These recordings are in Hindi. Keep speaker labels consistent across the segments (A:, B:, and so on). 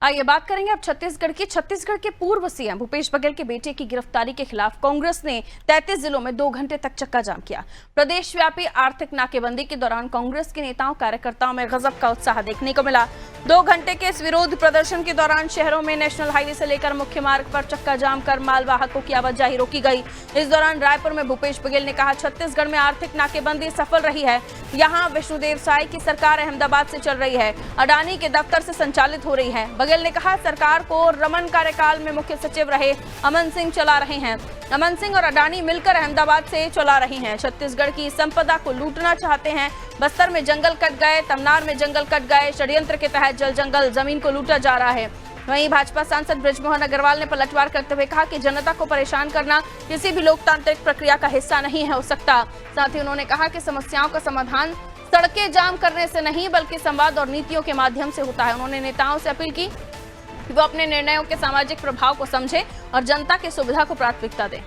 A: आइए बात करेंगे अब छत्तीसगढ़ की। छत्तीसगढ़ के पूर्व सीएम भूपेश बघेल के बेटे की गिरफ्तारी के खिलाफ कांग्रेस ने 33 जिलों में 2 घंटे तक चक्का जाम किया। प्रदेश व्यापी आर्थिक नाकेबंदी के दौरान कांग्रेस के नेताओं कार्यकर्ताओं में गजब का उत्साह देखने को मिला। 2 घंटे के इस विरोध प्रदर्शन के दौरान शहरों में नेशनल हाईवे से लेकर मुख्य मार्ग पर चक्का जाम कर मालवाहकों की आवाजाही रोकी गई। इस दौरान रायपुर में भूपेश बघेल ने कहा, छत्तीसगढ़ में आर्थिक नाकेबंदी सफल रही है। यहाँ विष्णुदेव साय की सरकार अहमदाबाद से चल रही है, अडानी के दफ्तर से संचालित हो रही है। बघेल ने कहा, सरकार को रमन कार्यकाल में मुख्य सचिव रहे अमन सिंह चला रहे हैं। अमन सिंह और अडानी मिलकर अहमदाबाद से चला रही हैं। छत्तीसगढ़ की संपदा को लूटना चाहते हैं। बस्तर में जंगल कट गए, तमनार में जंगल कट गए। षड्यंत्र के तहत जल जंगल जमीन को लूटा जा रहा है। वहीं भाजपा सांसद बृजमोहन अग्रवाल ने पलटवार करते हुए कहा कि जनता को परेशान करना किसी भी लोकतांत्रिक प्रक्रिया का हिस्सा नहीं हो सकता। साथ ही उन्होंने कहा कि समस्याओं का समाधान सड़कें जाम करने से नहीं बल्कि संवाद और नीतियों के माध्यम से होता है। उन्होंने नेताओं से अपील की कि वो अपने निर्णयों के सामाजिक प्रभाव को समझें और जनता की सुविधा को प्राथमिकता दें।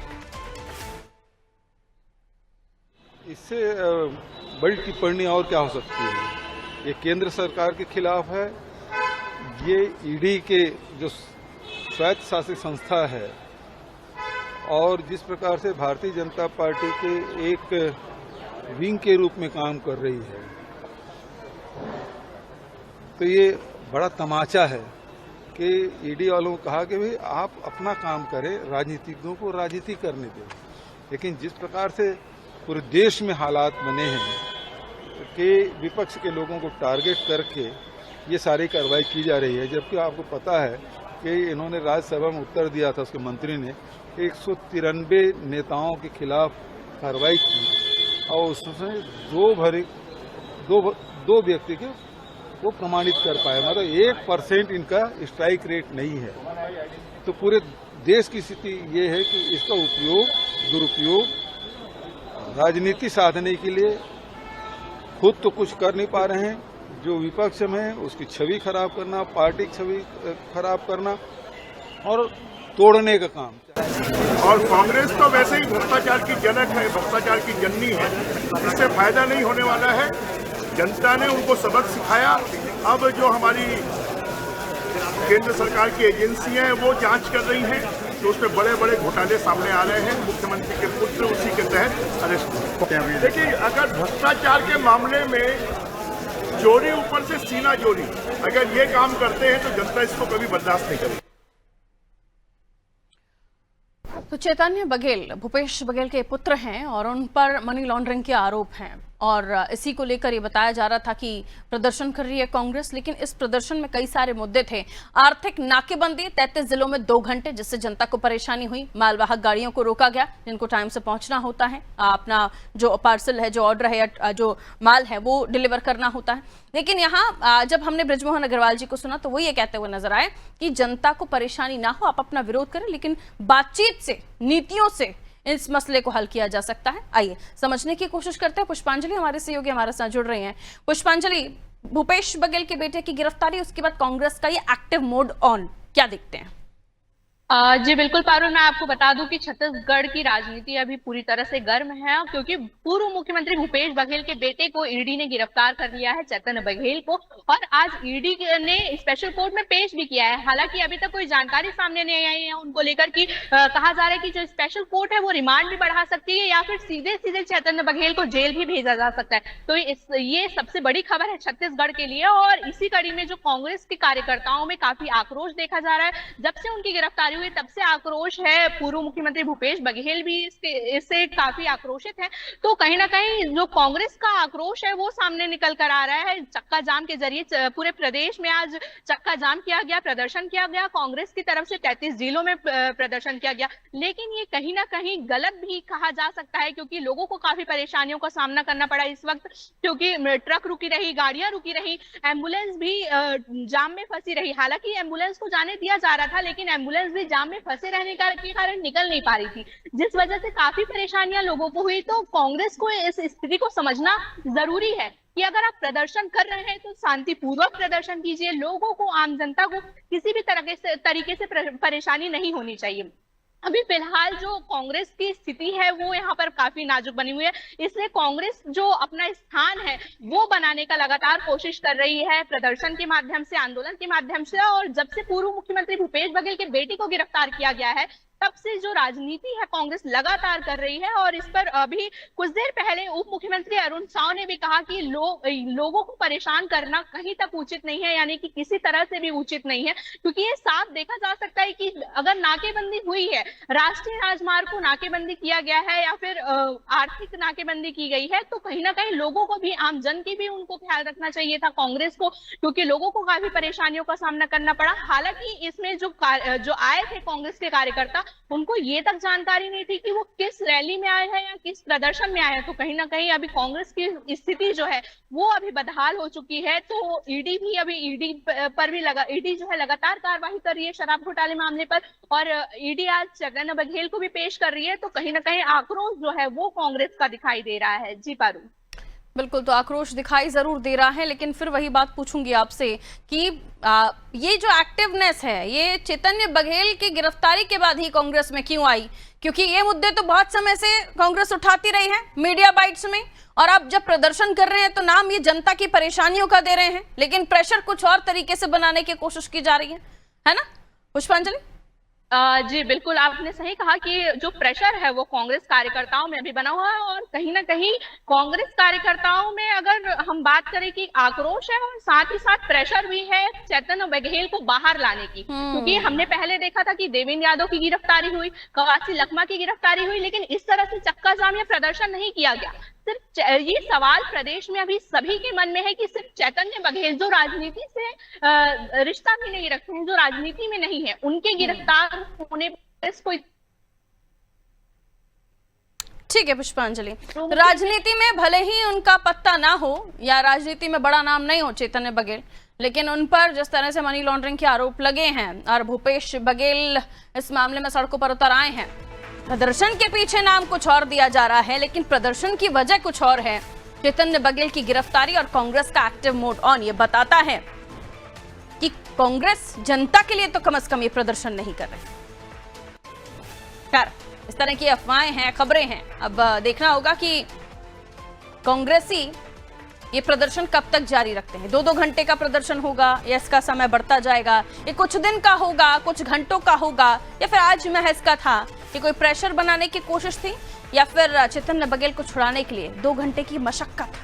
B: इससे बड़ी टिप्पणी और क्या हो सकती है? ये केंद्र सरकार के खिलाफ है, ये ईडी के जो स्वायत्त शासित संस्था है और जिस प्रकार से भारतीय जनता पार्टी के एक विंग के रूप में काम कर रही है, तो ये बड़ा तमाचा है कि ईडी वालों को कहा कि भाई आप अपना काम करें, राजनीतिज्ञों को राजनीति करने दें। लेकिन जिस प्रकार से पूरे देश में हालात बने हैं कि विपक्ष के लोगों को टारगेट करके ये सारी कार्रवाई की जा रही है, जबकि आपको पता है कि इन्होंने राज्यसभा में उत्तर दिया था, उसके मंत्री ने 193 नेताओं के खिलाफ कार्रवाई की और उसमें दो व्यक्ति के वो प्रमाणित कर पाए, मतलब 1% इनका स्ट्राइक रेट नहीं है। तो पूरे देश की स्थिति ये है कि इसका दुरुपयोग राजनीति साधने के लिए खुद तो कुछ कर नहीं पा रहे हैं, जो विपक्ष में उसकी छवि खराब करना, पार्टी की छवि खराब करना और तोड़ने का काम।
C: और कांग्रेस तो वैसे ही भ्रष्टाचार की जनक है, भ्रष्टाचार की जननी है, इससे फायदा नहीं होने वाला है। जनता ने उनको सबक सिखाया। अब जो हमारी केंद्र सरकार की एजेंसियां हैं वो जांच कर रही हैं, तो उसमें बड़े बड़े घोटाले सामने आ रहे हैं। मुख्यमंत्री के पुत्र उसी के तहत अरेस्ट हुए। देखिए, अगर भ्रष्टाचार के मामले में चोरी ऊपर से सीना चोरी अगर ये काम करते हैं तो जनता इसको कभी बर्दाश्त नहीं करेगी।
A: तो चैतन्य बघेल भूपेश बघेल के पुत्र हैं और उन पर मनी लॉन्ड्रिंग के आरोप हैं और इसी को लेकर ये बताया जा रहा था कि प्रदर्शन कर रही है कांग्रेस। लेकिन इस प्रदर्शन में कई सारे मुद्दे थे। आर्थिक नाकेबंदी 33 जिलों में 2 घंटे, जिससे जनता को परेशानी हुई। मालवाहक गाड़ियों को रोका गया जिनको टाइम से पहुंचना होता है, अपना जो पार्सल है, जो ऑर्डर है, जो माल है वो डिलीवर करना होता है। लेकिन यहाँ जब हमने बृजमोहन अग्रवाल जी को सुना तो वो ये कहते हुए नजर आए कि जनता को परेशानी ना हो, आप अपना विरोध करें, लेकिन बातचीत से, नीतियों से इस मसले को हल किया जा सकता है। आइए समझने की कोशिश करते हैं। पुष्पांजलि हमारे सहयोगी हमारे साथ जुड़ रही हैं। पुष्पांजलि, भूपेश बघेल के बेटे की गिरफ्तारी, उसके बाद कांग्रेस का ये एक्टिव मोड ऑन, क्या दिखते हैं?
D: जी बिल्कुल पारुल, मैं आपको बता दूं कि छत्तीसगढ़ की राजनीति अभी पूरी तरह से गर्म है, क्योंकि पूर्व मुख्यमंत्री भूपेश बघेल के बेटे को ईडी ने गिरफ्तार कर लिया है, चैतन्य बघेल को, और आज ईडी ने स्पेशल कोर्ट में पेश भी किया है। हालांकि अभी तक कोई जानकारी सामने नहीं आई है उनको लेकर कि कहा जा रहा है कि जो स्पेशल कोर्ट है वो रिमांड भी बढ़ा सकती है या फिर सीधे सीधे चैतन्य बघेल को जेल भी भेजा जा सकता है। तो ये सबसे बड़ी खबर है छत्तीसगढ़ के लिए। और इसी कड़ी में जो कांग्रेस के कार्यकर्ताओं में काफी आक्रोश देखा जा रहा है। जब से उनकी गिरफ्तारी तब से आक्रोश है। पूर्व मुख्यमंत्री भूपेश बघेल भी इससे काफी आक्रोशित है। तो कहीं ना कहीं जो कांग्रेस का आक्रोश है वो सामने निकल कर आ रहा है। चक्का जाम के जरिए पूरे प्रदेश में आज चक्का जाम किया गया, प्रदर्शन किया गया। कांग्रेस की तरफ से 33 जिलों में प्रदर्शन किया गया। लेकिन ये कहीं ना कहीं गलत भी कहा जा सकता है, क्योंकि लोगों को काफी परेशानियों का सामना करना पड़ा इस वक्त, क्योंकि ट्रक रुकी रही, गाड़ियां रुकी रही, एम्बुलेंस भी जाम में फंसी रही। हालांकि एम्बुलेंस को जाने दिया जा रहा था, लेकिन एम्बुलेंस भी जाम में फंसे रहने के कारण निकल नहीं पा रही थी, जिस वजह से काफी परेशानियां लोगों को हुई। तो कांग्रेस को इस स्थिति को समझना जरूरी है कि अगर आप प्रदर्शन कर रहे हैं तो शांतिपूर्वक प्रदर्शन कीजिए। लोगों को, आम जनता को किसी भी तरीके से परेशानी नहीं होनी चाहिए। अभी फिलहाल जो कांग्रेस की स्थिति है वो यहाँ पर काफी नाजुक बनी हुई है, इसलिए कांग्रेस जो अपना स्थान है वो बनाने का लगातार कोशिश कर रही है, प्रदर्शन के माध्यम से, आंदोलन के माध्यम से। और जब से पूर्व मुख्यमंत्री भूपेश बघेल के बेटे को गिरफ्तार किया गया है तब से जो राजनीति है कांग्रेस लगातार कर रही है। और इस पर अभी कुछ देर पहले उप मुख्यमंत्री अरुण साव ने भी कहा कि लोगों को परेशान करना कहीं तक उचित नहीं है, यानी कि किसी तरह से भी उचित नहीं है, क्योंकि ये साफ देखा जा सकता है कि अगर नाकेबंदी हुई है, राष्ट्रीय राजमार्ग को नाकेबंदी किया गया है या फिर आर्थिक नाकेबंदी की गई है, तो कहीं ना कहीं लोगों को भी, आम जन की भी उनको ख्याल रखना चाहिए था कांग्रेस को, क्योंकि लोगों को काफी परेशानियों का सामना करना पड़ा। हालांकि इसमें जो आए थे कांग्रेस के कार्यकर्ता, उनको ये तक जानकारी नहीं थी कि वो किस रैली में आए हैं या किस प्रदर्शन में आए हैं, तो कहीं ना कहीं अभी कांग्रेस की स्थिति जो है वो अभी बदहाल हो चुकी है। तो ईडी भी अभी ईडी जो है लगातार कार्रवाई कर रही है शराब घोटाले मामले पर, और ईडी आज चेतन बघेल को भी पेश कर रही है, तो कहीं ना कहीं आक्रोश जो है वो कांग्रेस का दिखाई दे रहा है। जी पारू।
A: बिल्कुल, तो आक्रोश दिखाई जरूर दे रहा है, लेकिन फिर वही बात पूछूंगी आपसे कि ये जो एक्टिवनेस है ये चैतन्य बघेल की गिरफ्तारी के बाद ही कांग्रेस में क्यों आई? क्योंकि ये मुद्दे तो बहुत समय से कांग्रेस उठाती रही है मीडिया बाइट्स में, और अब जब प्रदर्शन कर रहे हैं तो नाम ये जनता की परेशानियों का दे रहे हैं, लेकिन प्रेशर कुछ और तरीके से बनाने की कोशिश की जा रही है ना पुष्पांजलि?
D: जी बिल्कुल, आपने सही कहा कि जो प्रेशर है वो कांग्रेस कार्यकर्ताओं में भी बना हुआ है, और कहीं ना कहीं कांग्रेस कार्यकर्ताओं में अगर हम बात करें कि आक्रोश है और साथ ही साथ प्रेशर भी है चेतन बघेल को बाहर लाने की, क्योंकि हमने पहले देखा था कि देवेंद्र यादव की गिरफ्तारी हुई, कवासी लखमा की गिरफ्तारी हुई, लेकिन इस तरह से चक्का जाम या प्रदर्शन नहीं किया गया। सिर्फ ये सवाल प्रदेश में अभी सभी के मन में है कि सिर्फ चैतन्य बघेल जो राजनीति से रिश्ता भी नहीं रखते हैं, जो राजनीति में नहीं है, उनके गिरफ्तार होने पर कोई।
A: ठीक है पुष्पांजलि, राजनीति में भले ही उनका पत्ता ना हो या राजनीति में बड़ा नाम नहीं हो चैतन्य बघेल, लेकिन उन पर जिस तरह से मनी लॉन्ड्रिंग के आरोप लगे हैं और भूपेश बघेल इस मामले में सड़कों पर उतर आए हैं, प्रदर्शन के पीछे नाम कुछ और दिया जा रहा है, लेकिन प्रदर्शन की वजह कुछ और है। चैतन्य बघेल की गिरफ्तारी और कांग्रेस का एक्टिव मोड ऑन ये बताता है कि कांग्रेस जनता के लिए तो कम से कम ये प्रदर्शन नहीं कर रही। खैर, इस तरह की अफवाहें हैं, खबरें हैं, अब देखना होगा कि कांग्रेसी ये प्रदर्शन कब तक जारी रखते हैं। 2-2 घंटे का प्रदर्शन होगा या इसका समय बढ़ता जाएगा, ये कुछ दिन का होगा, कुछ घंटों का होगा, या फिर आज महज का था, ये कोई प्रेशर बनाने की कोशिश थी, या फिर चैतन्य बघेल को छुड़ाने के लिए 2 घंटे की मशक्कत